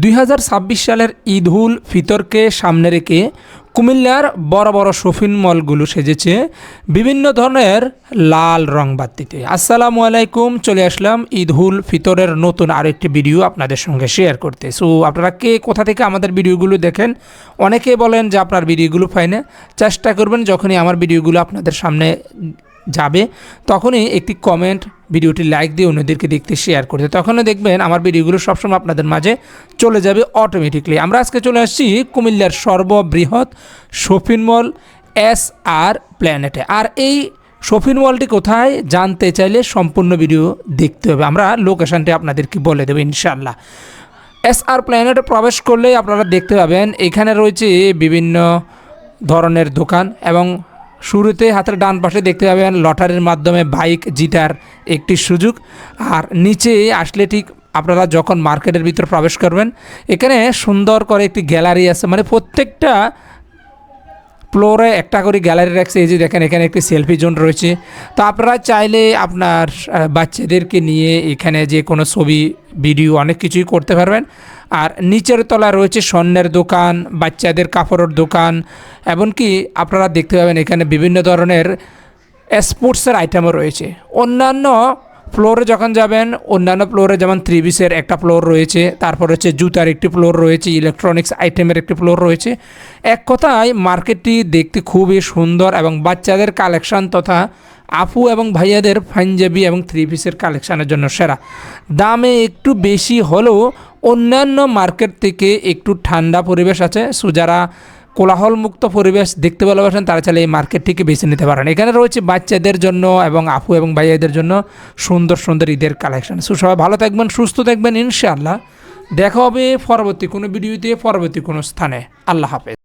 2026 সালের ঈদ-উল ফিতরকে সামনে রেখে কুমিল্লার বড় বড় শপিং মলগুলো সেজেছে বিভিন্ন ধরনের লাল রং বাতিতে। আসসালামু আলাইকুম, চলে আসলাম ঈদ-উল ফিতরের নতুন আরেকটি ভিডিও আপনাদের সঙ্গে শেয়ার করতে। সো আপনারা কে কোথা থেকে আমাদের ভিডিওগুলো দেখেন, অনেকে বলেন যে আপনার ভিডিওগুলো পাই না। চেষ্টা করবেন যখনই আমার ভিডিওগুলো আপনাদের সামনে যাবে তখনই একটি কমেন্ট, ভিডিওটি লাইক দিয়ে অন্যদেরকে দেখতে শেয়ার করতে, তখনই দেখবেন আমার ভিডিওগুলো সবসময় আপনাদের মাঝে চলে যাবে অটোমেটিকলি। আমরা আজকে চলে আসছি কুমিল্লার সর্ববৃহৎ শপিং মল SR প্ল্যানেটে। আর এই শপিং মলটি কোথায় জানতে চাইলে সম্পূর্ণ ভিডিও দেখতে হবে। আমরা লোকেশনটি আপনাদেরকে বলে দেবো ইনশাআল্লাহ। SR প্ল্যানেটে প্রবেশ করলেই আপনারা দেখতে পাবেন এখানে রয়েছে বিভিন্ন ধরনের দোকান, এবং শুরুতে হাতের ডান পাশে দেখতে পাবেন লটারির মাধ্যমে বাইক জিতার একটি সুযোগ। আর নিচে আসলে ঠিক আপনারা যখন মার্কেটের ভিতর প্রবেশ করবেন, এখানে সুন্দর করে একটি গ্যালারি আছে, মানে প্রত্যেকটা ফ্লোরে একটা করে গ্যালারি রাখছে। এই যে দেখেন এখানে একটি সেলফি জোন রয়েছে। তো আপনারা চাইলে আপনার বাচ্চাদেরকে নিয়ে এখানে যে কোনো ছবি, ভিডিও অনেক কিছুই করতে পারবেন। আর নিচের তলায় রয়েছে স্বর্ণের দোকান, বাচ্চাদের কাপড়ের দোকান, এমনকি আপনারা দেখতে পাবেন এখানে বিভিন্ন ধরনের স্পোর্টসের আইটেমও রয়েছে। অন্যান্য ফ্লোরে যখন যাবেন, অন্যান্য ফ্লোরে যেমন 3 পিসের একটা ফ্লোর রয়েছে, তারপর হচ্ছে জুতার একটি ফ্লোর রয়েছে, ইলেকট্রনিক্স আইটেমের একটি ফ্লোর রয়েছে। এক কথায় মার্কেটটি দেখতে খুবই সুন্দর, এবং বাচ্চাদের কালেকশন তথা আপু এবং ভাইয়াদের পাঞ্জাবি এবং 3 পিসের কালেকশানের জন্য সেরা। দামে একটু বেশি হলেও অন্যান্য মার্কেট থেকে একটু ঠান্ডা পরিবেশ আছে। সো যারা কোলাহলমুক্ত পরিবেশ দেখতে ভালোবাসেন তারা চাইলে এই মার্কেটটিকে বেছে নিতে পারেন। এখানে রয়েছে বাচ্চাদের জন্য এবং আপু এবং ভাইয়াদের জন্য সুন্দর সুন্দর ঈদের কালেকশন। সো সবাই ভালো থাকবেন, সুস্থ থাকবেন ইনশাআল্লাহ। দেখা হবে পরবর্তী কোনো ভিডিওতে, পরবর্তী কোনো স্থানে। আল্লাহ হাফেজ।